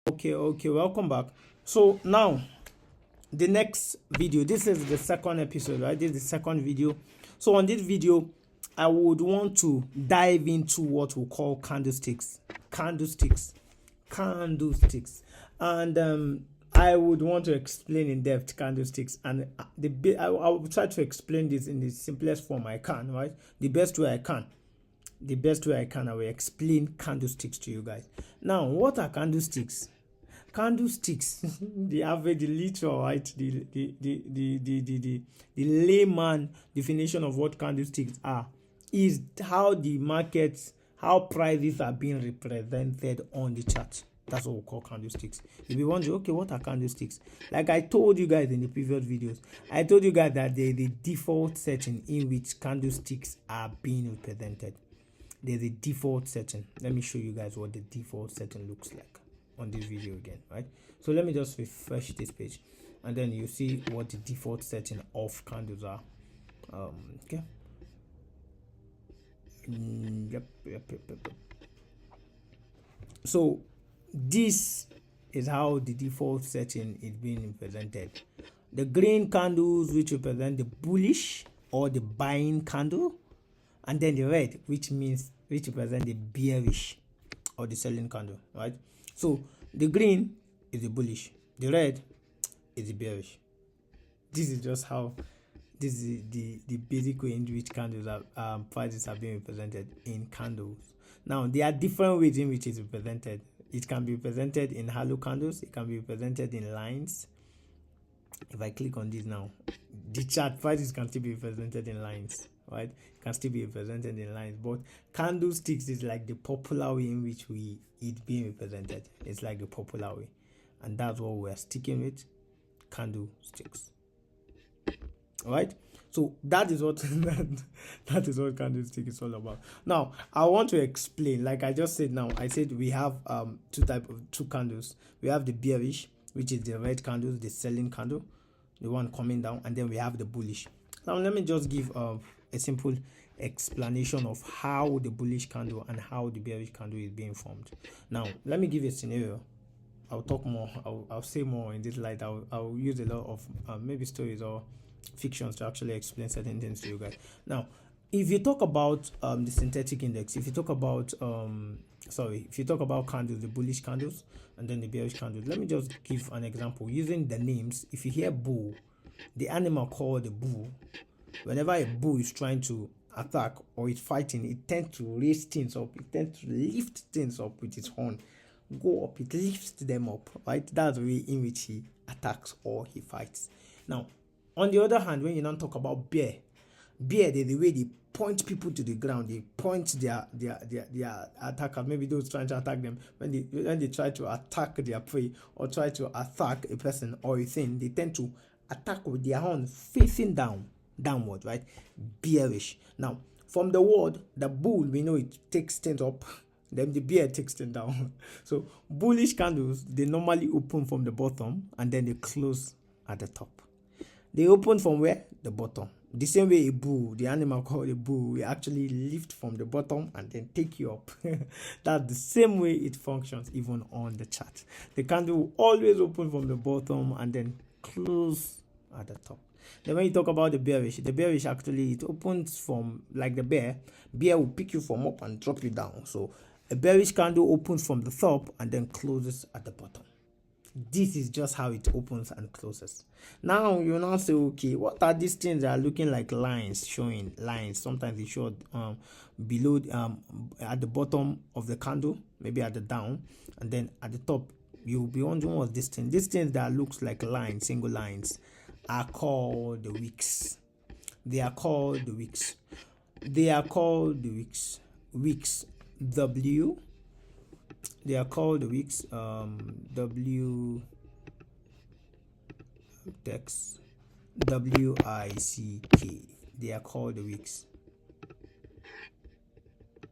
Okay, welcome back. So now the next video, this is the second episode, right? This is the second video. So on this video, I would want to dive into what we call candlesticks, and I would want to explain in depth candlesticks, and I will try to explain this in the simplest form I can, right? The best way I can, I will explain candlesticks to you guys. Now, what are candlesticks? Candlesticks, the average, the literal, right? The layman definition of what candlesticks are is how the markets, how prices are being represented on the chart. That's what we call candlesticks. If you wonder, okay, what are candlesticks? Like I told you guys in the previous videos, I told you guys that there's a default setting in which candlesticks are being represented. There's a default setting. Let me show you guys what the default setting looks like on this video again, right? So let me just refresh this page, and then you see what the default setting of candles are. Okay. Yep. So this is how the default setting is being presented. The green candles, which represent the bullish or the buying candle, and then the red, which represent the bearish or the selling candle, right? So the green is the bullish, the red is the bearish. This is just how, this is the basic way in which candles are prices are being represented in candles. Now there are different ways in which it's represented. It can be represented in halo candles, it can be represented in lines. If I click on this now, the chart prices can still be represented in lines, right? It can still be represented in lines, but candlesticks is like the popular way in which it being represented. It's like the popular way, and that's what we're sticking with, candlesticks. All right, so that is what that is what candlestick is all about. Now I want to explain, like I just said. Now I said we have two candles. We have the bearish, which is the red candle, the selling candle, the one coming down, and then we have the bullish. Now let me just give a simple explanation of how the bullish candle and how the bearish candle is being formed. Now let me give you a scenario. I'll talk more, I'll say more in this light. I'll use a lot of maybe stories or fictions to actually explain certain things to you guys. Now if you talk about the synthetic index, if you talk about candles, the bullish candles and then the bearish candles, let me just give an example using the names. If you hear bull, the animal called the bull, whenever a bull is trying to attack or is fighting, it tends to raise things up, it tends to lift things up with its horn, go up, it lifts them up, right? That's the way in which he attacks or he fights. Now on the other hand, when you now talk about bear, they're the way they point people to the ground, they point their attackers, maybe those trying to attack them, when they try to attack their prey or try to attack a person or a thing, they tend to attack with their horn facing downward, right? Bearish. Now from the word, the bull, we know it takes things up, then the bear takes things down. So bullish candles, they normally open from the bottom and then they close at the top. They open from where? The bottom. The same way a bull, the animal called a bull, will actually lift from the bottom and then take you up. That's the same way it functions even on the chart. The candle will always open from the bottom and then close at the top. Then when you talk about the bearish actually, it opens from, like the bear will pick you from up and drop you down. So a bearish candle opens from the top and then closes at the bottom. This is just how it opens and closes. Now you now say, okay, what are these things that are looking like lines, showing lines? Sometimes they show below at the bottom of the candle, maybe at the down, and then at the top you'll be wondering what's this thing. These things that looks like lines, single lines, are called the wicks. They are called the wicks. Wicks. W. They are called the wicks. W text WICK. They are called the wicks.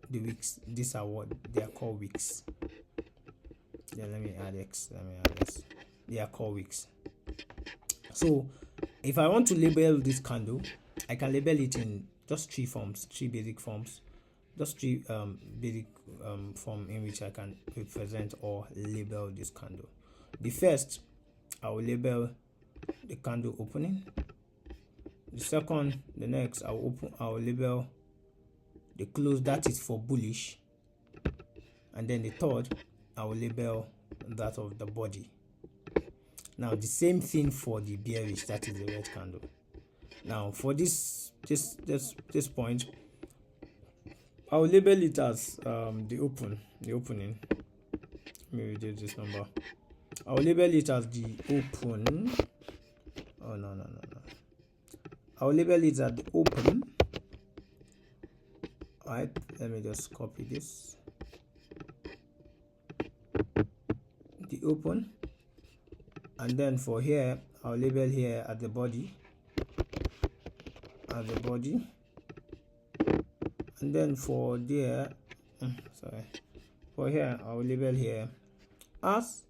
The wicks. These are what they are called, wicks. Yeah, let me add X. They are called wicks. So if I want to label this candle, I can label it in just three basic forms. Just three basic form in which I can represent or label this candle. The first, I will label the candle opening. The second, the next, I will label the close, that is for bullish. And then the third, I will label that of the body. Now the same thing for the bearish, that is the red candle. Now for this point, I will label it as the opening. Let me reduce this number. I will label it as the open. Oh no. I will label it as the open. Alright, let me just copy this. The open, and then for here, I'll label here at the body. And then for there, for here, I'll label here as,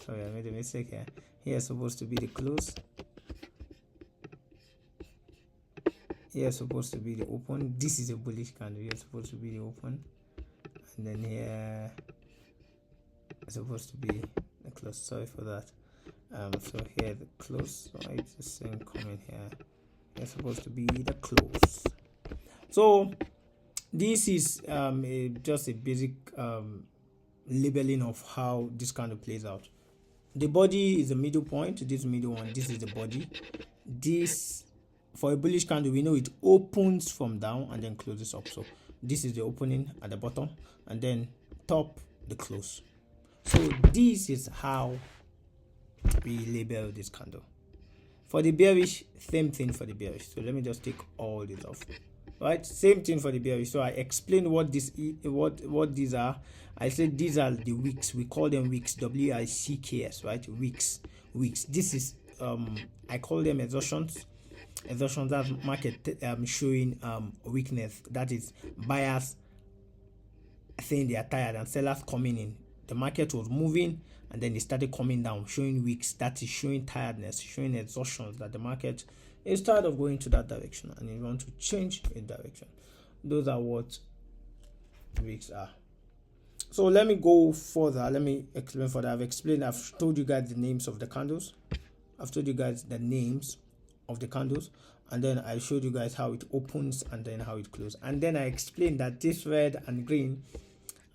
sorry, I made a mistake here. Here is supposed to be the close. Here is supposed to be the open. This is a bullish candle. Here is supposed to be the open. And then here is supposed to be the close. Sorry for that. So here the close. Right, the same comment here. It's supposed to be the close. So this is just a basic labeling of how this candle plays out. The body is the middle point. This middle one, this is the body. This, for a bullish candle, we know it opens from down and then closes up. So this is the opening at the bottom, and then top, the close. So this is how we label this candle. For the bearish, same thing for the bearish. So let me just take all this off. Right, same thing for the bearish. So I explained what these are. I said these are the wicks. We call them wicks, W-I-C-K-S, right? Wicks. This is I call them exhaustions. That's market showing weakness. That is buyers saying they are tired and sellers coming in. The market was moving and then it started coming down, showing wicks. That is showing tiredness, showing exhaustions, that the market is tired of going to that direction and you want to change a direction. Those are what wicks are. So let me go further. Let me explain further. I've told you guys the names of the candles. And then I showed you guys how it opens and then how it closes. And then I explained that this red and green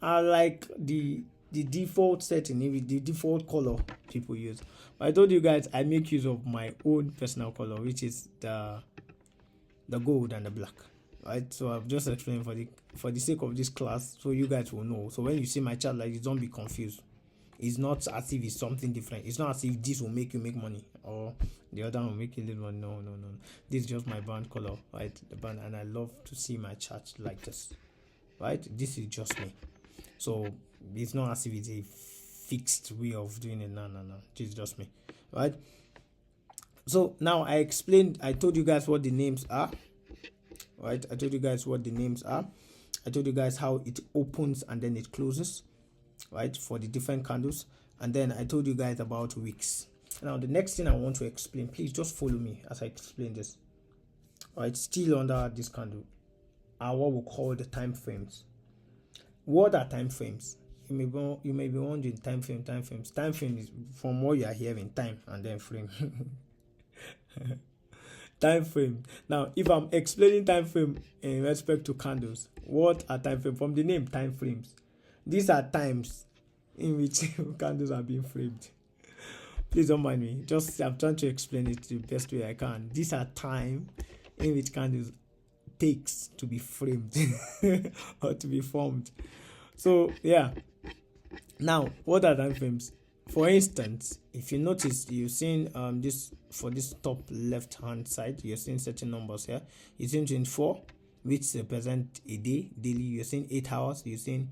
are like the default setting, the default color people use. But I told you guys I make use of my own personal color, which is the gold and the black. Right? So I've just explained for the sake of this class, so you guys will know. So when you see my chart like this, don't be confused. It's not as if it's something different. It's not as if this will make you make money or the other will make you little money. No. This is just my band color, right? The band, and I love to see my chart like this, right? This is just me. So it's not as if it's a fixed way of doing it. No. This is just me, right? So now I told you guys what the names are, right? I told you guys how it opens and then it closes, right, for the different candles. And then I told you guys about wicks. Now the next thing I want to explain, please just follow me as I explain this. All right, still under this candle are what we call the time frames. What are time frames? You may be wondering, time frames. Time frame is from what you are hearing, time and then frame. Time frame. Now if I'm explaining time frame in respect to candles, what are time frames? From the name, time frames. These are times in which candles are being framed. Please don't mind me. I'm trying to explain it the best way I can. These are time in which candles takes to be framed or to be formed. So yeah. Now, what are time frames? For instance, if you notice, you've seen this for this top left hand side, you're seeing certain numbers here. You're seeing 24, which represent a day, daily. You're seeing 8 hours. You're seeing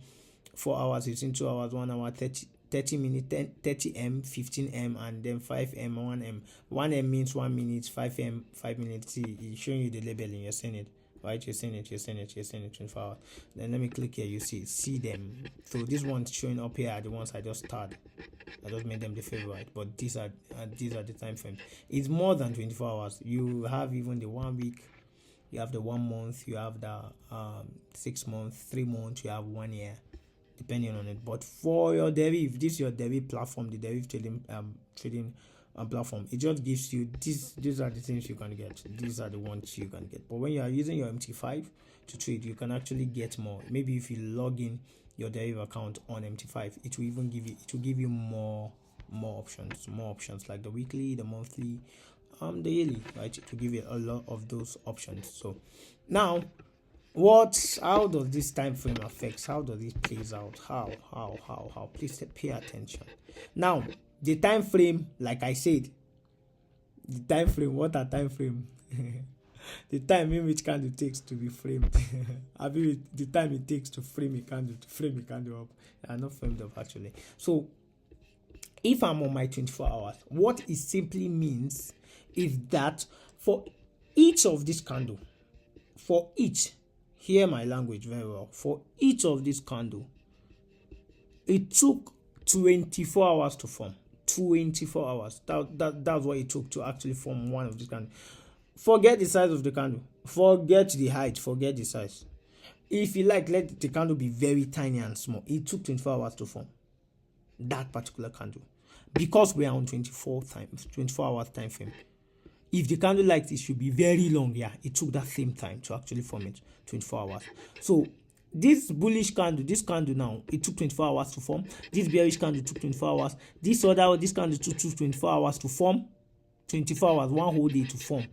4 hours. You're seeing 2 hours, 1 hour, 30 minutes, 30 m, 15 m, and then 5 m, 1 m. 1 m means 1 minute, 5 m, 5 minutes. See, it's showing you the labeling. You're seeing it, right? You're seeing it. 24 hours. Then let me click here. You see them. So these ones showing up here are the ones I just started. I just made them the favorite, but these are the time frames. It's more than 24 hours. You have even the 1 week, You have the 1 month, you have the 6 months, 3 months, you have 1 year, depending on it. But for your derivative, if this is your derivative platform, the derivative trading platform, it just gives you these are the things you can get. These are the ones you can get. But when you are using your MT5 to trade, you can actually get more. Maybe if you log in your derivative account on MT5, it will give you more options like the weekly, the monthly, the yearly, right? It will give you a lot of those options. So now, how does this time frame affects? How does it plays out? How? Please pay attention. Now, the time frame, like I said, the time frame. What a time frame! The time in which candle takes to be framed. I mean, the time it takes to frame a candle up. Not framed up actually. So, if I'm on my 24 hours, what it simply means is that for each of this candle, hear my language very well, for each of this candle, it took 24 hours to form. 24 hours. That's what it took to actually form one of these candles. Forget the size of the candle. Forget the height. Forget the size. If you like, let the candle be very tiny and small. It took 24 hours to form that particular candle. Because we are on 24 hours time frame. If the candle like this should be very long, it took that same time to actually form it, 24 hours. So this bullish candle, this candle now, it took 24 hours to form. This bearish candle took 24 hours. This candle took 24 hours to form. 24 hours, one whole day to form.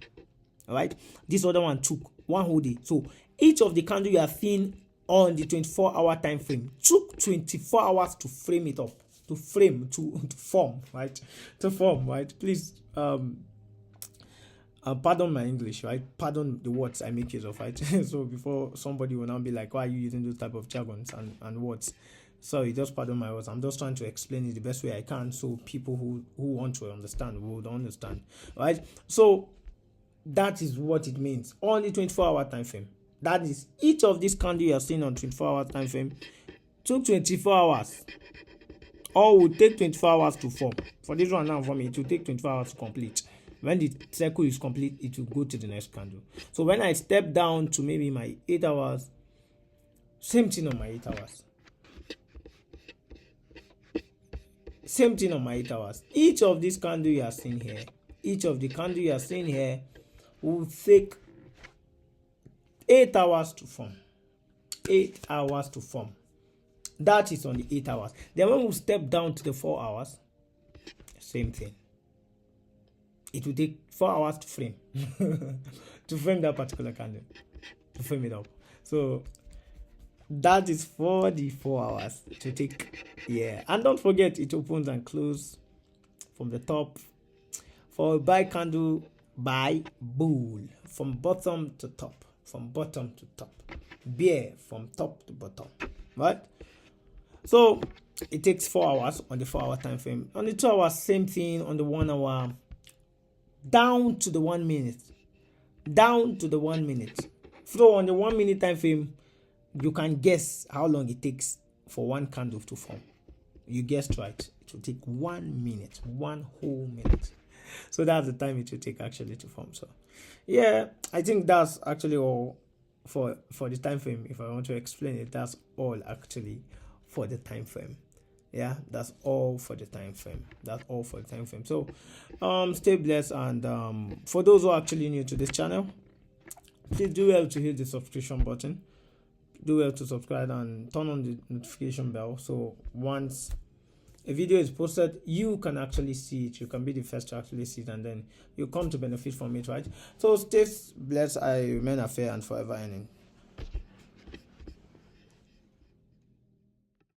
All right. This other one took one whole day. So each of the candle you are seeing on the 24-hour time frame took 24 hours to frame it up, to form, right? To form, right? Please, pardon my English, right? Pardon the words I make use of, right? So before somebody will now be like, why are you using those type of jargons and words? Sorry, just pardon my words. I'm just trying to explain it the best way I can so people who want to understand will understand, right? So that is what it means. Only 24-hour time frame. That is, each of these candles you are seeing on 24-hour time frame took 24 hours. Or will take 24 hours to form. For this one now, for me, it will take 24 hours to complete. When the circle is complete, it will go to the next candle. So when I step down to maybe my 8 hours, same thing on my 8 hours. Same thing on my 8 hours. Each of these candles you are seeing here, will take 8 hours to form. 8 hours to form. That is on the 8 hours. Then when we step down to the 4 hours, same thing. It will take 4 hours to frame. To frame that particular candle. To frame it up. So that is for the 4 hours to take. Yeah. And don't forget, it opens and closes from the top. For a buy candle, buy bull. From bottom to top. From bottom to top. Bear from top to bottom. Right? So it takes 4 hours on the 4-hour time frame. On the 2 hours, same thing. On the 1 hour, down to the 1 minute. Down to the 1 minute. So on the 1 minute time frame, you can guess how long it takes for one candle to form. You guessed right. It will take 1 minute. 1 whole minute. So that's the time it will take actually to form. So yeah, I think that's actually all for the time frame. If I want to explain it, that's all actually for the time frame. Yeah, that's all for the time frame. So stay blessed, and for those who are actually new to this channel, please do well to hit the subscription button. Do well to subscribe and turn on the notification bell, so once a video is posted, you can actually see it. You can be the first to actually see it, and then you come to benefit from it, right? So stay blessed. I remain a fair and forever earning.